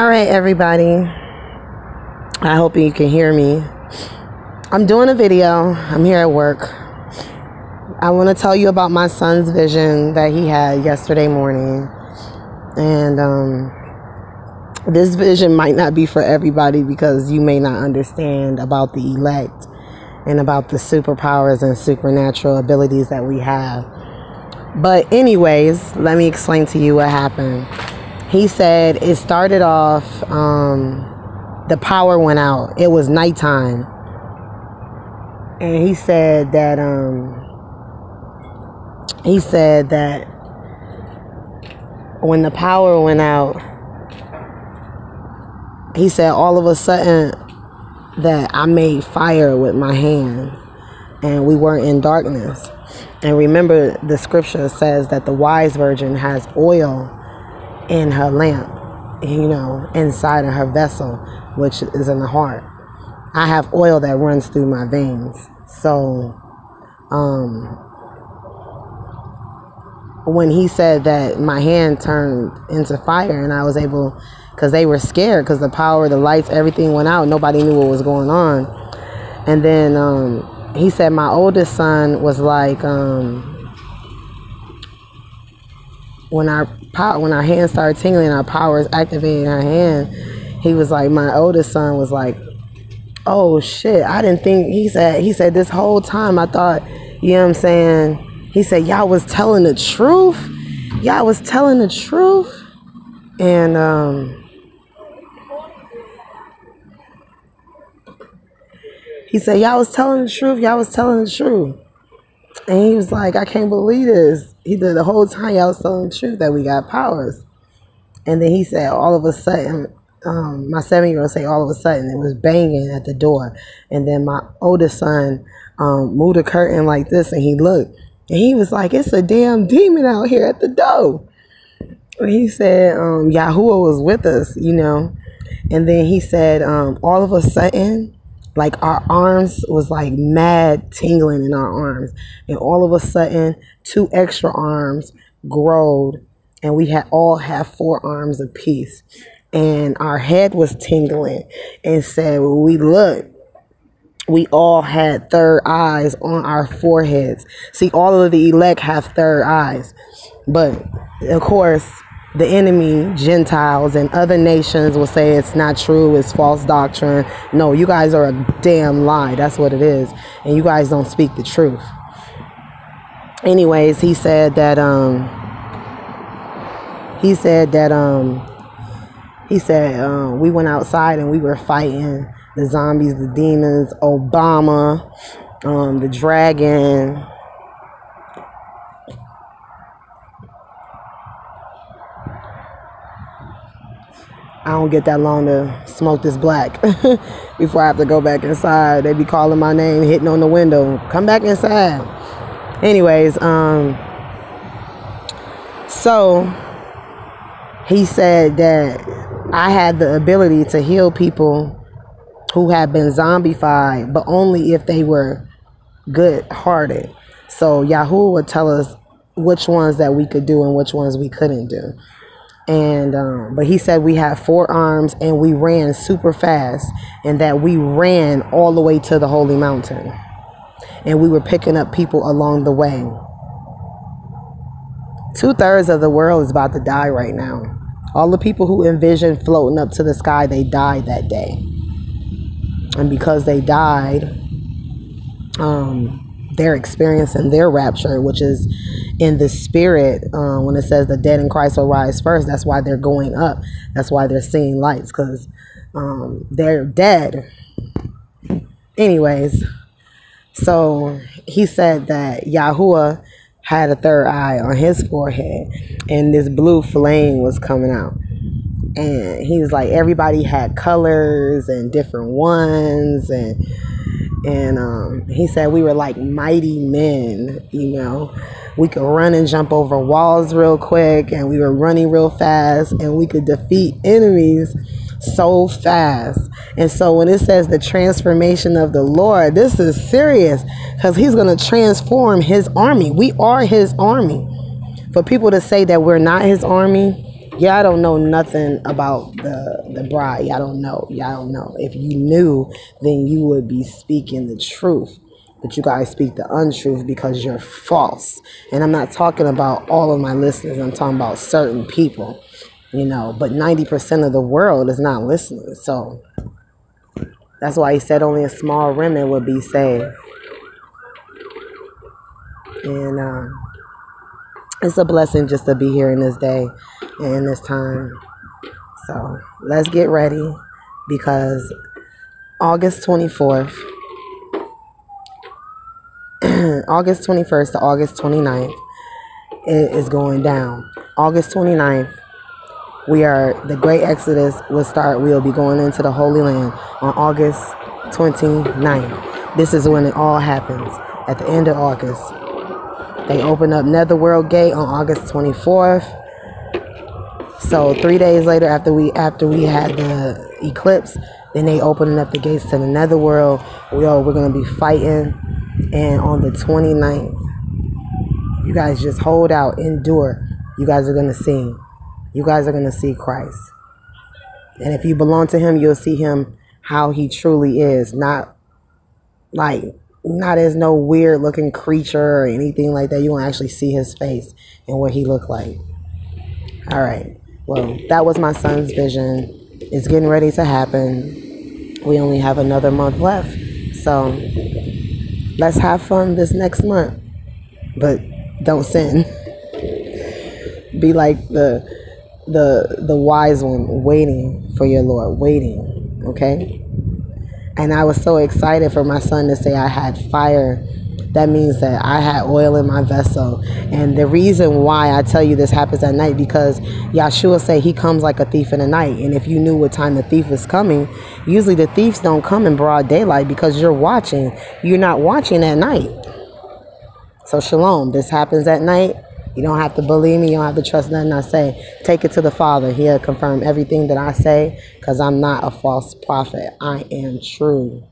All right, everybody. I hope you can hear me. I'm doing a video. I'm here at work. I want to tell you about my son's vision that he had yesterday morning. And this vision might not be for everybody because you may not understand about the elect and about the superpowers and supernatural abilities that we have. But anyways, let me explain to you what happened. He said it started off, the power went out. It was nighttime. And he said that when the power went out, he said all of a sudden that I made fire with my hand and we weren't in darkness. And remember, the scripture says that the wise virgin has oil in her lamp, you know, inside of her vessel, which is in the heart. I have oil that runs through my veins. So when he said that my hand turned into fire and I was able, because they were scared because the power, the lights, everything went out. Nobody knew what was going on. And then he said my oldest son was like, when our hands started tingling, our powers activating our hand, he was like, my oldest son was like, oh shit, I didn't think, he said this whole time I thought, you know what I'm saying, he said y'all was telling the truth, y'all was telling the truth. And he said y'all was telling the truth, y'all was telling the truth. And he was like, I can't believe this. He did the whole time y'all was telling the truth that we got powers. And then he said all of a sudden, my 7-year-old say all of a sudden it was banging at the door. And then my oldest son moved a curtain like this and he looked. And he was like, it's a damn demon out here at the door. And he said Yahuwah was with us, you know. And then he said all of a sudden, like our arms was like mad tingling in our arms. And all of a sudden, 2 extra arms growed. And we all have 4 arms apiece. And our head was tingling. And said, when we looked, we all had third eyes on our foreheads. See, all of the elect have third eyes. But, of course, the enemy, Gentiles, and other nations will say it's not true, it's false doctrine. No, you guys are a damn lie. That's what it is. And you guys don't speak the truth. Anyways, he said that we went outside and we were fighting the zombies, the demons, Obama, the dragon. I don't get that long to smoke this black before I have to go back inside. They be calling my name, hitting on the window. Come back inside. Anyways, so he said that I had the ability to heal people who had been zombified, but only if they were good-hearted. So Yahuwah would tell us which ones that we could do and which ones we couldn't do. And but he said we had 4 arms and we ran super fast, and that we ran all the way to the holy mountain, and we were picking up people along the way. 2/3 of the world is about to die right now. All the people who envisioned floating up to the sky, they died that day. And because they died, they're experiencing their rapture, which is in the spirit. When it says the dead in Christ will rise first, that's why they're going up. That's why they're seeing lights, because they're dead. Anyways, so he said that Yahuwah had a third eye on his forehead, and this blue flame was coming out. And he was like, everybody had colors and different ones, and he said we were like mighty men, you know. We could run and jump over walls real quick, and we were running real fast, and we could defeat enemies so fast. And so when it says the transformation of the Lord, this is serious, because he's going to transform his army. We are his army. For people to say that we're not his army, Y'all don't know nothing about the bride. Y'all don't know. Y'all don't know. If you knew, then you would be speaking the truth. But you guys speak the untruth because you're false. And I'm not talking about all of my listeners. I'm talking about certain people, you know. But 90% of the world is not listening. So that's why he said only a small remnant would be saved. And it's a blessing just to be here in this day and in this time. So let's get ready, because August 24th, August 21st to August 29th, it is going down. August 29th, the Great Exodus will start. We'll be going into the Holy Land on August 29th. This is when it all happens, at the end of August. They open up Netherworld Gate on August 24th. So 3 days later, after we had the eclipse, then they opening up the gates to the Netherworld. We're gonna be fighting, and on the 29th, you guys just hold out, endure. You guys are gonna see. You guys are gonna see Christ, and if you belong to Him, you'll see Him how He truly is. Not as no weird looking creature or anything like that. You won't actually see His face and what He looked like. All right. Well, that was my son's vision. It's getting ready to happen. We only have another month left. So let's have fun this next month. But don't sin. Be like the wise one, waiting for your Lord. Waiting. Okay? And I was so excited for my son to say I had fire. That means that I had oil in my vessel. And the reason why I tell you this happens at night, because Yahshua said He comes like a thief in the night. And if you knew what time the thief is coming, usually the thieves don't come in broad daylight because you're watching. You're not watching at night. So shalom, this happens at night. You don't have to believe me. You don't have to trust nothing I say. Take it to the Father. He'll confirm everything that I say, because I'm not a false prophet. I am true.